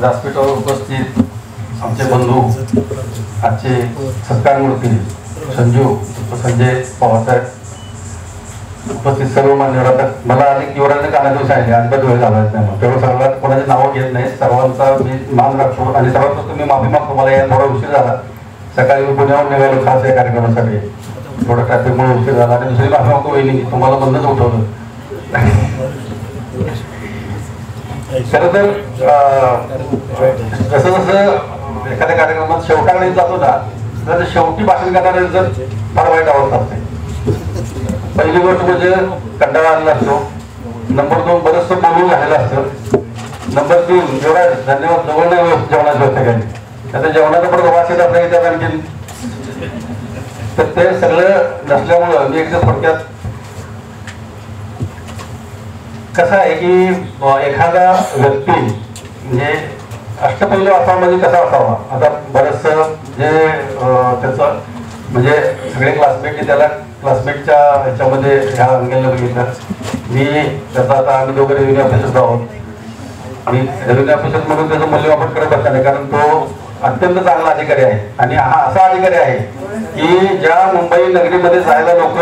व्यासपीठावर उपस्थित आमचे बंधू, आजचे सत्कार मूर्ती संजू संजय पवारसाहेब, उपस्थित सर्व मान्यवर. आता मला अनेक युवरांनी कानादेव सांगितले, अजिबात वेळ घालवायचा नाही, तेवढं सर्वात कोणाची नावं घेत नाही, सर्वांचा मी मान राखतो. आणि सर्वात तुम्ही माफी मागतो, मला या थोडा उशीर झाला, सकाळी मी पुण्याहून निघालो खास या कार्यक्रमासाठी, थोडं ट्रॅफिकमुळे उशीर झाला. आणि दुसरी माफी मागतो वहिनी, तुम्हाला बंदच उठवलं. खरं तर जसं जसं एखाद्या कार्यक्रमात शेवटाकडे जातो ना, तर शेवटी भाषण करणाऱ्यांचं फार वाईट अवस्था असते. पहिली गोष्ट म्हणजे कंटाळा आलेला असतो. नंबर 2 बरंचसं बोलून झालेलं असतं. नंबर 3 जेवढा धन्यवाद जवळ नाही होत जेवणाच्या ठिकाणी, आता जेवणाचा पण वास येत नाही त्यात आणखी. तर ते सगळं नसल्यामुळं मी एकदा थोडक्यात कसं आहे की एखादा व्यक्ती म्हणजे अष्टपैलू असावा म्हणजे कसा असावा. आता बरंचसं जे त्याचं म्हणजे सगळे क्लासमेटने त्याला क्लासमेटच्या ह्याच्यामध्ये ह्या अंगेला बघितलं. मी त्याचा आता आम्ही दोघे रेव्हेन्यू ऑफिसर आहोत आणि रेव्हेन्यू ऑफिसर म्हणून त्याचं मूल्यमापन करत असताना, कारण तो अत्यंत चांगला अधिकारी आहे. आणि हा असा अधिकारी आहे की ज्या मुंबई नगरीमध्ये जायला लोक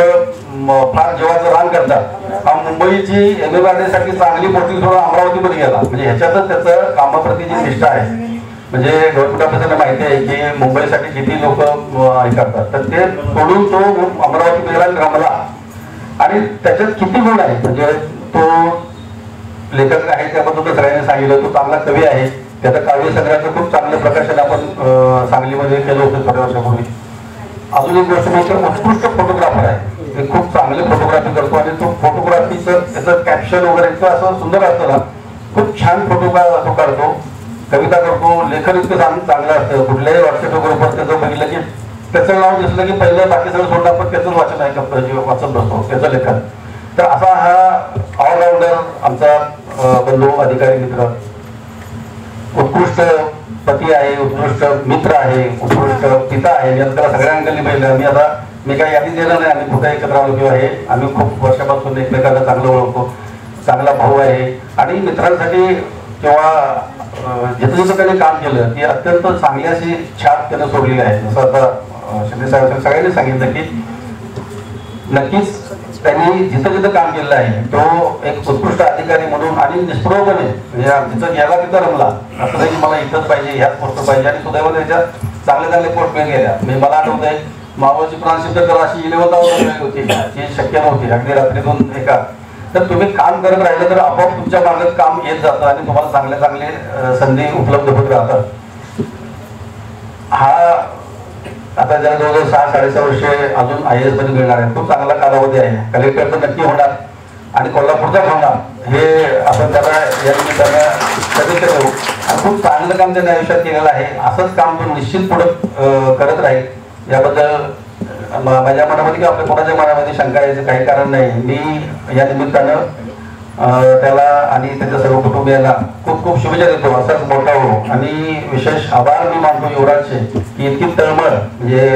फार जीवाचं रान करतात, हा मुंबईची एमएमआरडीसाठी चांगली पोस्टिंग सोडून अमरावतीमध्ये गेला. म्हणजे ह्याच्यातच त्याचं कामाप्रती जी निष्ठा आहे. म्हणजे गव्हर्नमेंट ऑफिसरला माहिती आहे की मुंबईसाठी किती लोक हे करतात, तर ते सोडून तो अमरावती गेला रमला. आणि त्याच्यात किती गुण आहे, म्हणजे तो लेखक आहे त्याबद्दल तर सगळ्यांनी सांगितलं. तो चांगला कवी आहे, त्याचं काव्यसंग्रहाचं खूप चांगलं प्रकाशन आपण सांगलीमध्ये केलं होतं थोड्या वर्षापूर्वी. अजून एक गोष्ट म्हणजे उत्कृष्ट फोटोग्राफर आहे, ते खूप चांगले फोटोग्राफी करतो. आणि तो फोटोग्राफीचं त्याचं कॅप्शन वगैरे इतकं असं सुंदर असतं ना, खूप छान फोटो तो काढतो, कविता करतो, लेखन इतकं चांगलं असतं. कुठल्याही व्हॉट्सअप ग्रुपवर त्याचं बघितलं की त्याचं नाव दिसलं की पहिलं बाकी सगळं सोडलं आपण त्याचंच वाचन आहे वाचत बसतो त्याचं लेखन. तर असा हा ऑलराऊंडर आमचा बंधू, अधिकारी, मित्र, उत्कृष्ट पती आहे, उत्कृष्ट मित्र आहे, उत्कृष्ट पिता आहे. मी त्याला सगळ्या अंगाने पाहिलं. मी काही यादी देणार नाही, आम्ही कुठे एकत्र आलो किंवा हे आम्ही खूप वर्षापासून एकमेकांना चांगलं ओळखतो, चांगला भाऊ आहे. आणि मित्रांसाठी किंवा जिथं जिथं त्याने काम केलं ती अत्यंत चांगली अशी छाप त्यानं सोडलेली आहे. जसं आता शिंदे साहेब सगळ्यांनी सांगितलं की नक्कीच त्यांनी जिथं जिथं काम केलेलं आहे तो एक उत्कृष्ट अधिकारी म्हणून आणि निष्प्रभपणे म्हणजे जिथं गेला तिथं रमला. असं नाही की मला इथंच पाहिजे, ह्याच पोस्ट पाहिजे. आणि सुदैवाने त्याच्या चांगले चांगले पोस्ट मिळत गेल्या. मी मला आठवत आहे मावळची प्राणसिद्ध कला अशी 11th होती जी शक्य नव्हती अगदी रात्रीतून एका. तर तुम्ही काम करत राहिलं तर आपोआप तुमच्या मागे काम येत जातं आणि तुम्हाला चांगले चांगले संधी उपलब्ध होत राहतात. हा आता ज्या जवळजवळ 6-6.5 वर्षे अजून IAS मध्ये मिळणार आहे, खूप चांगला कालावधी आहे. कलेक्टर तर नक्की होणार आणि कोल्हापूरचा होणार, हे आपण त्याला या निमित्तानं सदिच्छा करू. आणि खूप चांगलं काम त्याने आयुष्यात केलेलं आहे. असंच काम तो निश्चित पुढे करत राहील. याबद्दल माझ्या मनामध्ये किंवा आपल्या कोणाच्या मनामध्ये शंका यायचं काही कारण नाही. मी या निमित्तानं त्याला आणि त्याच्या सर्व कुटुंबियांना खूप खूप शुभेच्छा देतो. असाच मोठा हो. आणि विशेष आभार मी मानतो युवराजचे की इतकी तळमळ, म्हणजे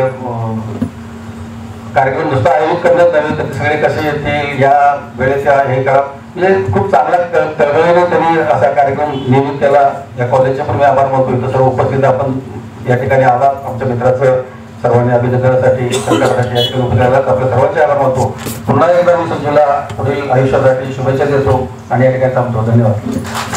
कार्यक्रम नुसता आयोजित करण्यात नव्हे तर सगळे कसे येतील या वेळेत हे करा, म्हणजे खूप चांगला तळमळीने त्यांनी असा कार्यक्रम नियमित केला. या कॉलेजचे पण मी आभार मानतो. इथं सर्व उपस्थित आपण या ठिकाणी आला, आमच्या मित्राचं सर्वांनी अभिनंदनासाठी सरकारसाठी या ठिकाणी उपस्थित आपल्या सर्वांचे आभार मानतो. पुन्हा एकदा मी संजूला पुढील आयुष्यासाठी शुभेच्छा देतो आणि या ठिकाणी थांबतो. धन्यवाद.